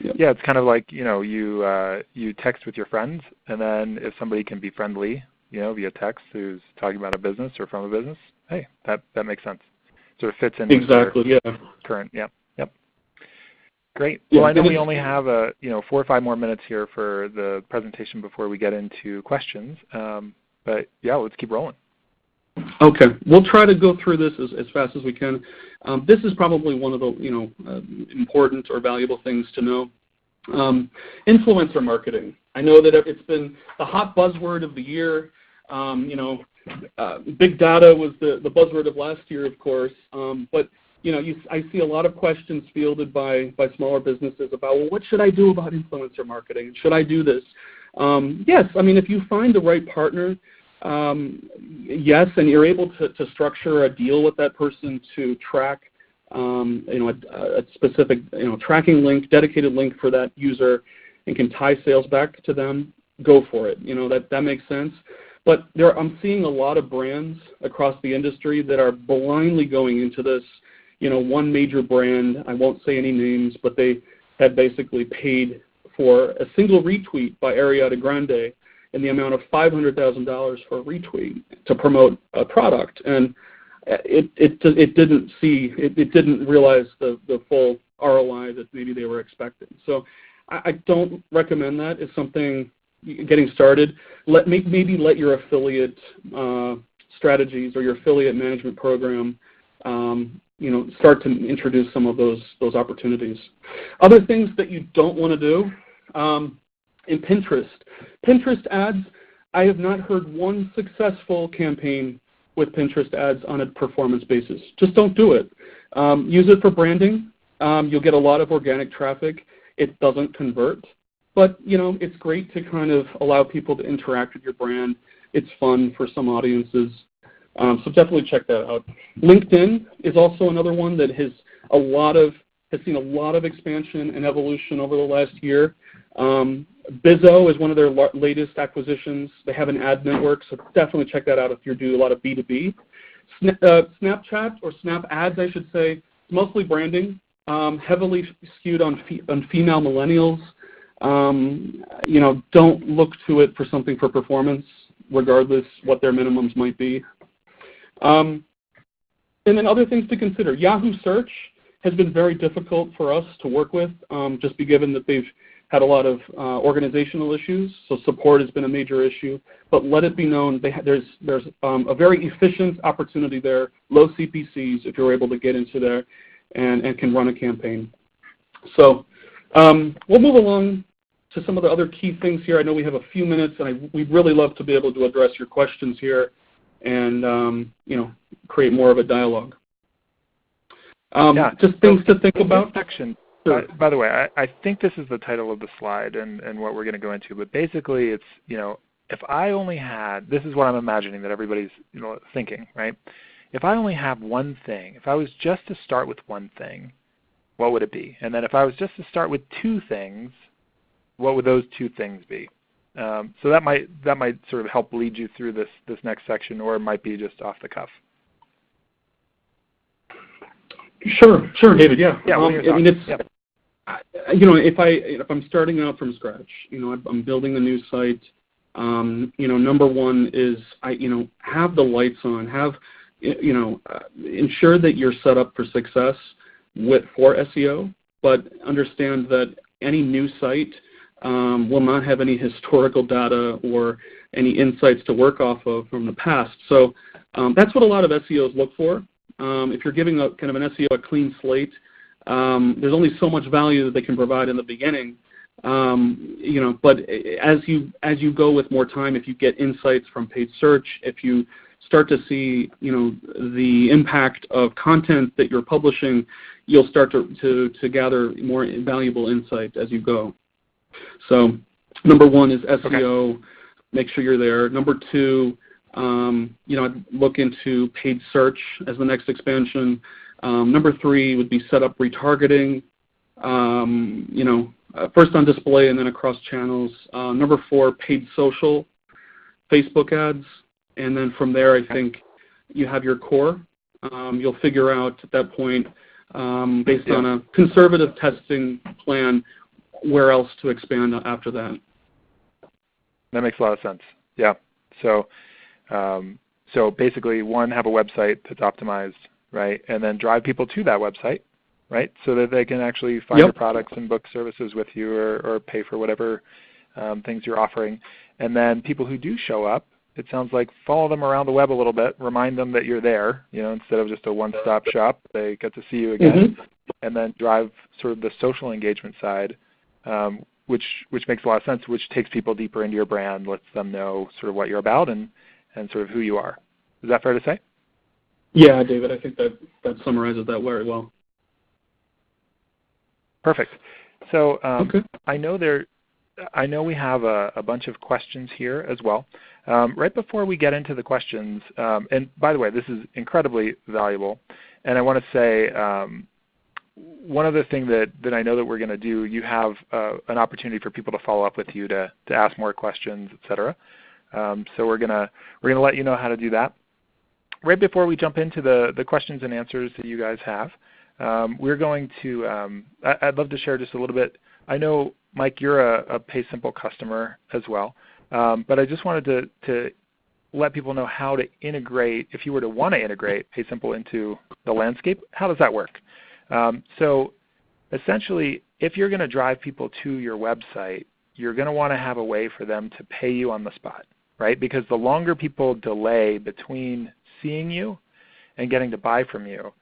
Yep. Yeah, it's kind of like, you text with your friends, and then if somebody can be friendly, via text, who's talking about a business or from a business, hey, that makes sense. Sort of fits in exactly, with your yeah. current, yep. Great. Yeah, well, I know we only have 4 or 5 more minutes here for the presentation before we get into questions, but yeah, let's keep rolling. Okay, we'll try to go through this as fast as we can. This is probably one of the important or valuable things to know. Influencer marketing. I know that it's been the hot buzzword of the year. Big data was the buzzword of last year, of course. But I see a lot of questions fielded by smaller businesses about, well, what should I do about influencer marketing? Should I do this? Yes, I mean, if you find the right partner, yes, and you're able to structure a deal with that person to track, a specific, tracking link, dedicated link for that user, and can tie sales back to them. go for it. That makes sense. But I'm seeing a lot of brands across the industry that are blindly going into this. One major brand, I won't say any names, but they had basically paid for a single retweet by Ariana Grande in the amount of $500,000 for a retweet to promote a product, and it didn't realize the full ROI that maybe they were expecting. So I don't recommend that. It's something getting started. Maybe let your affiliate strategies or your affiliate management program start to introduce some of those opportunities. Other things that you don't want to do in Pinterest ads, I have not heard one successful campaign with Pinterest ads on a performance basis. Just don't do it. Use it for branding. You'll get a lot of organic traffic. It doesn't convert, but it's great to kind of allow people to interact with your brand. It's fun for some audiences. So definitely check that out. LinkedIn is also another one that has seen a lot of expansion and evolution over the last year. Bizzo is one of their latest acquisitions. They have an ad network, so definitely check that out if you do a lot of B2B. Snapchat, or Snap Ads, I should say, mostly branding, heavily skewed on female millennials. Don't look to it for something for performance, regardless what their minimums might be. And then other things to consider. Yahoo Search has been very difficult for us to work with, just given that they've had a lot of organizational issues, so support has been a major issue. But let it be known, there's a very efficient opportunity there, low CPCs if you're able to get into there and can run a campaign. So we'll move along to some of the other key things here. I know we have a few minutes, and we'd really love to be able to address your questions here and create more of a dialogue. Just things to think about. Section. By the way, I think this is the title of the slide and what we're going to go into. But basically, it's if I only had, this is what I'm imagining that everybody's thinking, right? If I only have one thing, if I was just to start with one thing, what would it be? And then if I was just to start with two things, what would those two things be? So that might sort of help lead you through this next section, or it might be just off the cuff. Sure, David. Yeah. I mean, if I'm starting out from scratch, I'm building a new site. Number one is have the lights on. Ensure that you're set up for success for SEO, but understand that any new site will not have any historical data or any insights to work off of from the past. So that's what a lot of SEOs look for. If you're giving a kind of an SEO a clean slate, there's only so much value that they can provide in the beginning. But as you go with more time, if you get insights from paid search, if you start to see the impact of content that you're publishing, you'll start to gather more valuable insight as you go. So number one is SEO. Okay. Make sure you're there. Number two, look into paid search as the next expansion. Number three would be set up retargeting, first on display and then across channels. Number four, paid social, Facebook ads. And then from there, I think you have your core. You'll figure out at that point, based on a conservative testing plan, where else to expand after that. That makes a lot of sense. Yeah. So basically, one, have a website that's optimized, right, and then drive people to that website, right, so that they can actually find your products and book services with you or pay for whatever things you're offering. And then people who do show up, it sounds like follow them around the web a little bit, remind them that you're there, instead of just a one-stop shop. They get to see you again, and then drive sort of the social engagement side, which makes a lot of sense, which takes people deeper into your brand, lets them know sort of what you're about and sort of who you are. Is that fair to say? Yeah, David, I think that summarizes that very well. Perfect. So I know we have a bunch of questions here as well. Right before we get into the questions, and by the way, this is incredibly valuable, and I want to say one other thing that I know that we're going to do, you have an opportunity for people to follow up with you to ask more questions, etc. So we're gonna let you know how to do that. Right before we jump into the questions and answers that you guys have, we're going to I'd love to share just a little bit. I know, Mike, you're a PaySimple customer as well, but I just wanted to let people know how to integrate, if you were to want to integrate PaySimple into the landscape, how does that work? So essentially, if you're going to drive people to your website, you're going to want to have a way for them to pay you on the spot, right? Because the longer people delay between seeing you and getting to buy from you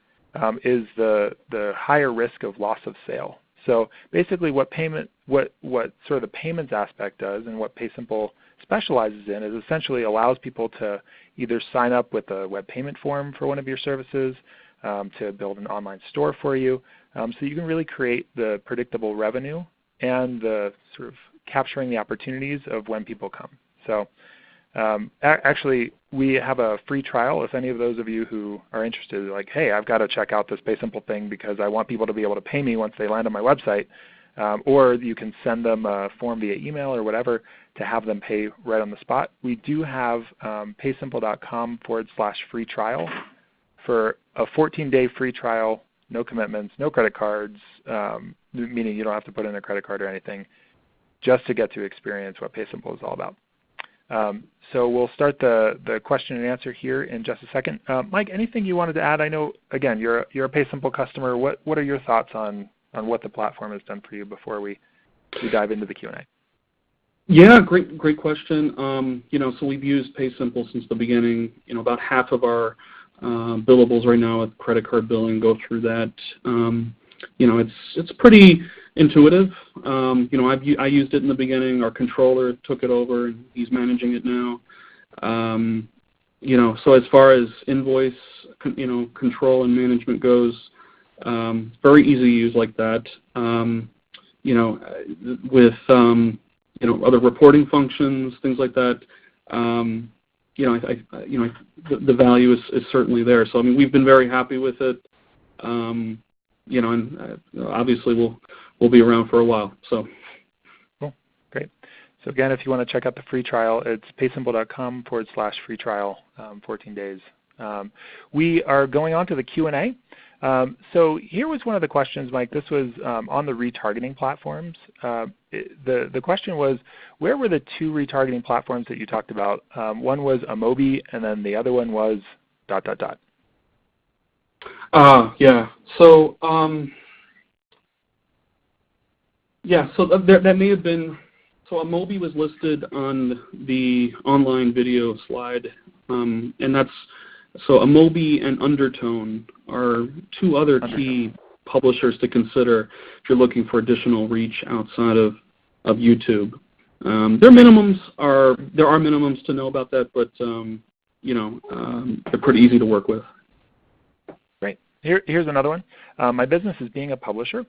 is the higher risk of loss of sale. So basically what sort of the payments aspect does and what PaySimple specializes in is essentially allows people to either sign up with a web payment form for one of your services, to build an online store for you, so you can really create the predictable revenue and the sort of capturing the opportunities of when people come. So actually, we have a free trial. If any of those of you who are interested, like, hey, I've got to check out this PaySimple thing because I want people to be able to pay me once they land on my website, or you can send them a form via email or whatever to have them pay right on the spot. We do have paysimple.com/free trial for a 14-day free trial, no commitments, no credit cards, meaning you don't have to put in a credit card or anything, just to get to experience what PaySimple is all about. So we'll start the question and answer here in just a second. Mike, anything you wanted to add? I know, again, you're a PaySimple customer. What are your thoughts on what the platform has done for you before we dive into the Q&A? Yeah, great question. So we've used PaySimple since the beginning. About half of our billables right now with credit card billing go through that. It's pretty intuitive. I used it in the beginning. Our controller took it over, and he's managing it now. So as far as invoice, control and management goes, very easy to use like that. With other reporting functions, things like that. The value is certainly there. So we've been very happy with it. And obviously we'll be around for a while. So cool, great. So again, if you want to check out the free trial, it's paysimple.com/free trial, 14 days. We are going on to the Q&A. So here was one of the questions, Mike. This was on the retargeting platforms. The question was, where were the two retargeting platforms that you talked about? One was Amobi, and then the other one was ... Yeah. So so that may have been. So Amobi was listed on the online video slide, and that's. So Amobi and Undertone are two other key publishers to consider if you're looking for additional reach outside of YouTube. There are minimums to know about that, but they're pretty easy to work with. Great. Here's another one. My business is being a publisher,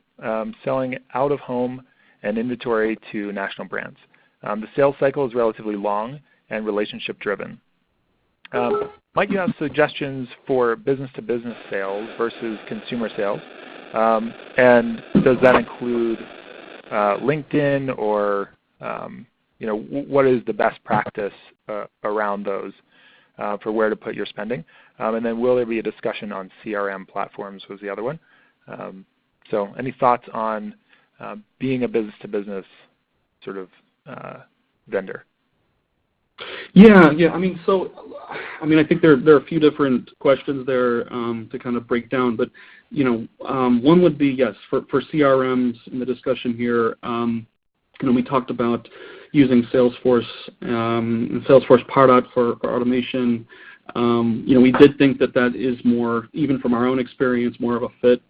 selling out-of-home and inventory to national brands. The sales cycle is relatively long and relationship-driven. Might you have suggestions for business-to-business sales versus consumer sales? And does that include LinkedIn or what is the best practice around those for where to put your spending? And then will there be a discussion on CRM platforms was the other one. So any thoughts on being a business-to-business sort of vendor? Yeah. I think there are a few different questions there to kind of break down. But one would be yes for CRMs in the discussion here. We talked about using Salesforce and Salesforce Pardot for automation. We did think that is more, even from our own experience, more of a fit.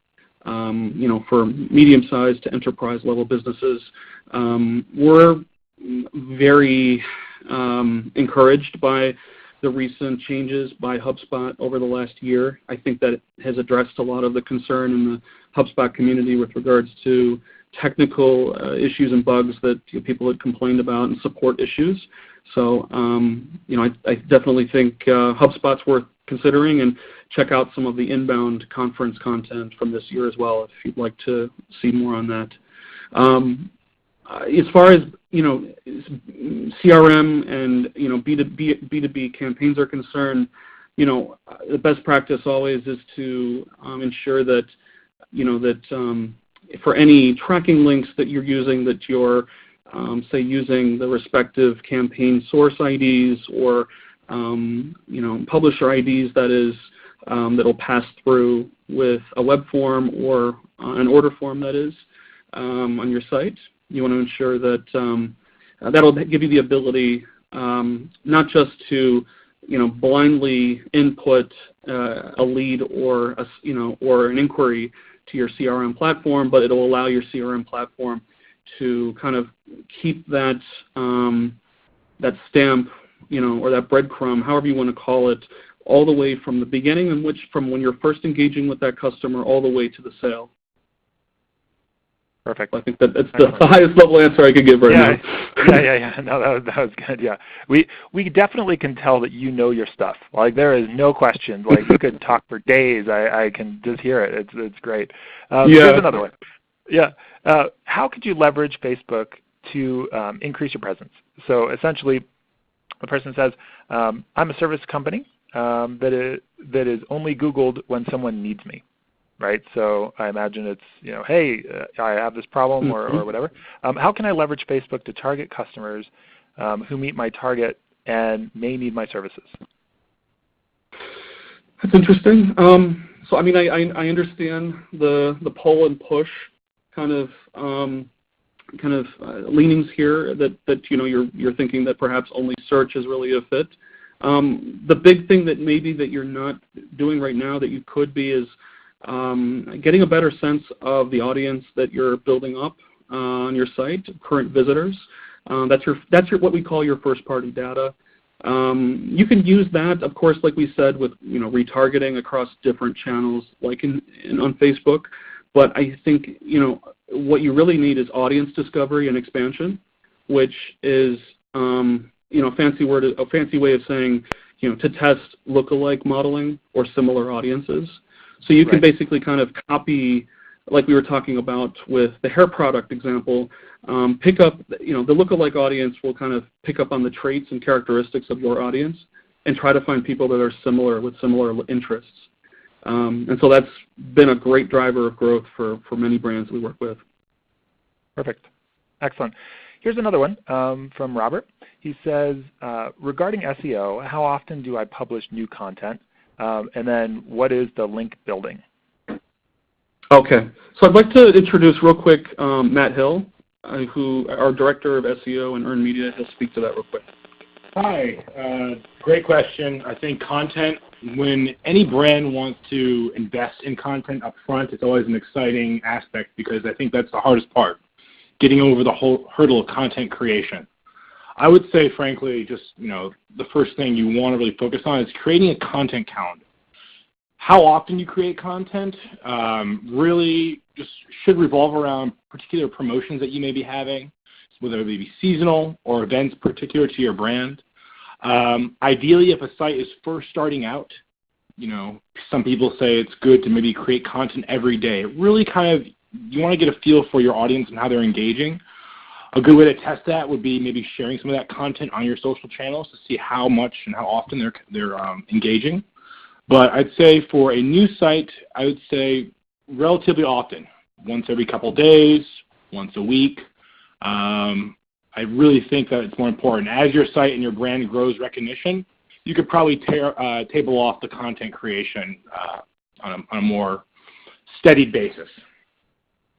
For medium-sized to enterprise-level businesses, we're very encouraged by the recent changes by HubSpot over the last year. I think that it has addressed a lot of the concern in the HubSpot community with regards to technical issues and bugs that people had complained about and support issues. So, I definitely think HubSpot's worth considering, and check out some of the inbound conference content from this year as well if you'd like to see more on that. As far as CRM and B2B campaigns are concerned, the best practice always is to ensure that for any tracking links that you're using, that you're say using the respective campaign source IDs or publisher IDs, that is, that'll pass through with a web form or an order form, that is, on your site. You want to ensure that that'll give you the ability not just to blindly input a lead or or an inquiry to your CRM platform, but it'll allow your CRM platform to kind of keep that that stamp, or that breadcrumb, however you want to call it, all the way from the beginning, from when you're first engaging with that customer, all the way to the sale. Perfect. I think that's the highest level answer I could give right now. Yeah. No, that was good. Yeah, we definitely can tell that you know your stuff. Like, there is no question. Like, you could talk for days. I can just hear it. It's great. Here's another one. Yeah. How could you leverage Facebook to increase your presence? So essentially, the person says, I'm a service company that is only Googled when someone needs me. Right, so I imagine it's hey, I have this problem or whatever. How can I leverage Facebook to target customers who meet my target and may need my services? That's interesting. So I mean, I understand the pull and push kind of leanings here that you're thinking that perhaps only search is really a fit. The big thing that maybe that you're not doing right now that you could be is getting a better sense of the audience that you're building up on your site, current visitors. That's your what we call your first-party data. You can use that, of course, like we said, with retargeting across different channels, like on Facebook. But I think what you really need is audience discovery and expansion, which is a fancy way of saying to test lookalike modeling or similar audiences. So you can basically kind of copy, like we were talking about with the hair product example, pick up, the lookalike audience will kind of pick up on the traits and characteristics of your audience and try to find people that are similar with similar interests. And so that's been a great driver of growth for many brands we work with. Perfect. Excellent. Here's another one from Robert. He says, regarding SEO, how often do I publish new content? And then what is the link building? Okay. So I'd like to introduce real quick Matt Hill, who our Director of SEO and Earned Media. He'll speak to that real quick. Hi. Great question. I think content, when any brand wants to invest in content up front, it's always an exciting aspect because I think that's the hardest part, getting over the whole hurdle of content creation. I would say, frankly, just, the first thing you want to really focus on is creating a content calendar. How often you create content really just should revolve around particular promotions that you may be having, whether they be seasonal or events particular to your brand. Ideally, if a site is first starting out, some people say it's good to maybe create content every day. It really you want to get a feel for your audience and how they're engaging. A good way to test that would be maybe sharing some of that content on your social channels to see how much and how often they're engaging. But I'd say for a new site, I would say relatively often, once every couple of days, once a week. I really think that it's more important. As your site and your brand grows recognition, you could probably table off the content creation on a more steady basis.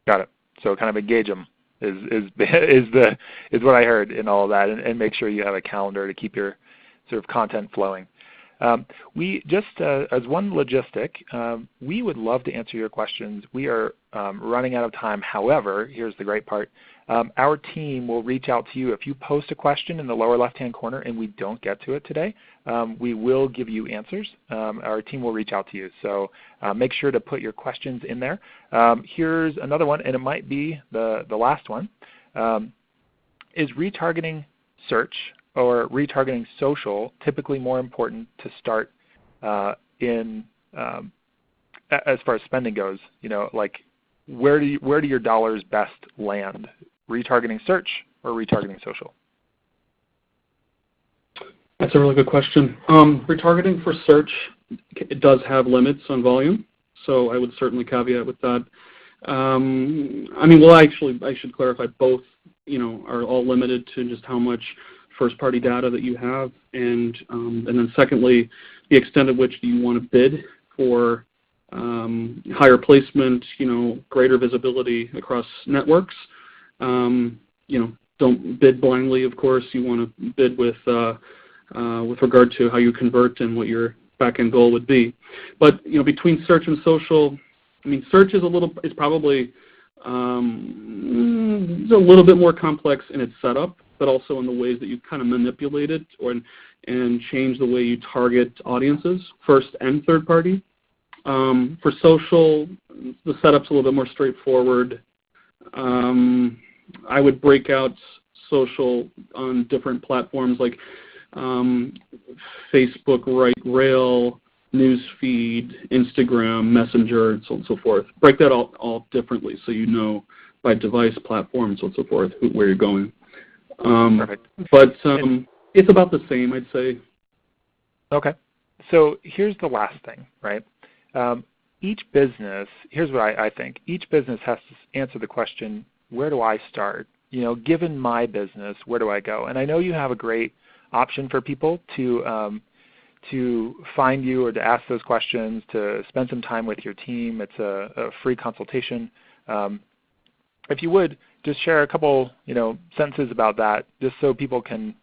Got it. So kind of engage them is what I heard in all of that, and make sure you have a calendar to keep your sort of content flowing. We just, as one logistic, we would love to answer your questions. We are running out of time. However, here's the great part. Our team will reach out to you. If you post a question in the lower left-hand corner and we don't get to it today, we will give you answers. Our team will reach out to you. So make sure to put your questions in there. Here's another one, and it might be the last one. Is retargeting search or retargeting social typically more important to start as far as spending goes? Like where do your dollars best land? Retargeting search or retargeting social? That's a really good question. Retargeting for search, it does have limits on volume, so I would certainly caveat with that. I should clarify, both, are all limited to just how much first-party data that you have, and then secondly, the extent at which do you want to bid for higher placement, greater visibility across networks. Don't bid blindly, of course. You want to bid with regard to how you convert and what your back-end goal would be. But between search and social, search is probably it's a little bit more complex in its setup, but also in the ways that you kind of manipulate it and change the way you target audiences, first and third party. For social, the setup's a little bit more straightforward. I would break out social on different platforms like Facebook, Rail, Newsfeed, Instagram, Messenger, and so on and so forth. Break that all differently so you know by device, platform, and so on and so forth where you're going. Perfect. But it's about the same, I'd say. Okay. So here's the last thing, right? Each business, here's what I think. Each business has to answer the question, where do I start? Given my business, where do I go? And I know you have a great option for people to find you or to ask those questions, to spend some time with your team. It's a free consultation. If you would, just share a couple sentences about that, just so people can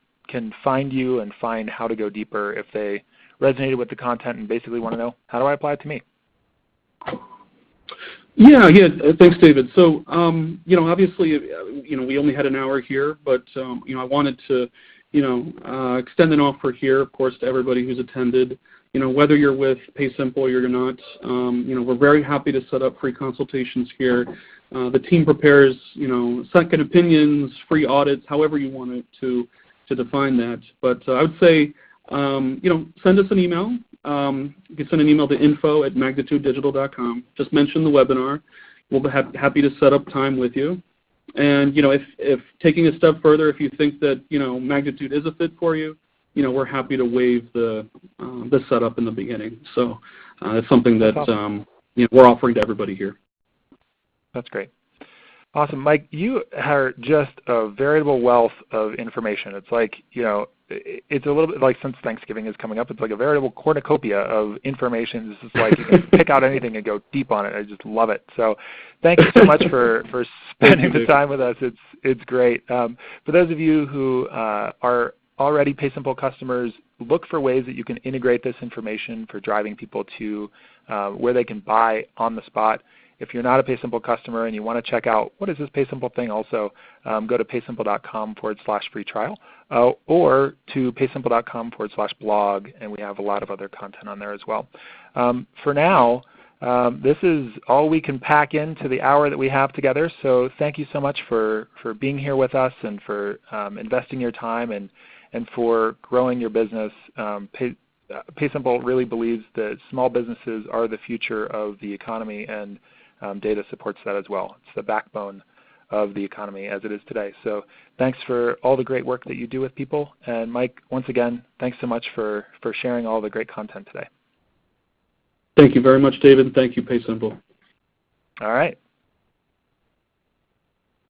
find you and find how to go deeper if they resonated with the content and basically want to know, how do I apply it to me? Yeah. Thanks, David. So, obviously, we only had an hour here, but I wanted to, extend an offer here, of course, to everybody who's attended. Whether you're with PaySimple or you're not, we're very happy to set up free consultations here. The team prepares, second opinions, free audits, however you want it to define that. But I would say, send us an email. You can send an email to info@magnitudedigital.com. Just mention the webinar. We'll be happy to set up time with you. And if taking a step further, if you think that Magnitude is a fit for you, we're happy to waive the setup in the beginning. So it's something that we're offering to everybody here. That's great. Awesome. Mike, you are just a veritable wealth of information. It's like, it's a little bit like, since Thanksgiving is coming up, it's like a veritable cornucopia of information. It's just like you can pick out anything and go deep on it. I just love it. So thank you so much for spending the time with us. It's great. For those of you who are already PaySimple customers, look for ways that you can integrate this information for driving people to where they can buy on the spot. If you're not a PaySimple customer and you want to check out what is this PaySimple thing also, go to paysimple.com/free trial or to paysimple.com/blog, and we have a lot of other content on there as well. For now, this is all we can pack into the hour that we have together, so thank you so much for being here with us and for investing your time and for growing your business. PaySimple really believes that small businesses are the future of the economy, and data supports that as well. It's the backbone of the economy as it is today. So thanks for all the great work that you do with people. And Mike, once again, thanks so much for sharing all the great content today. Thank you very much, David. Thank you, PaySimple. All right.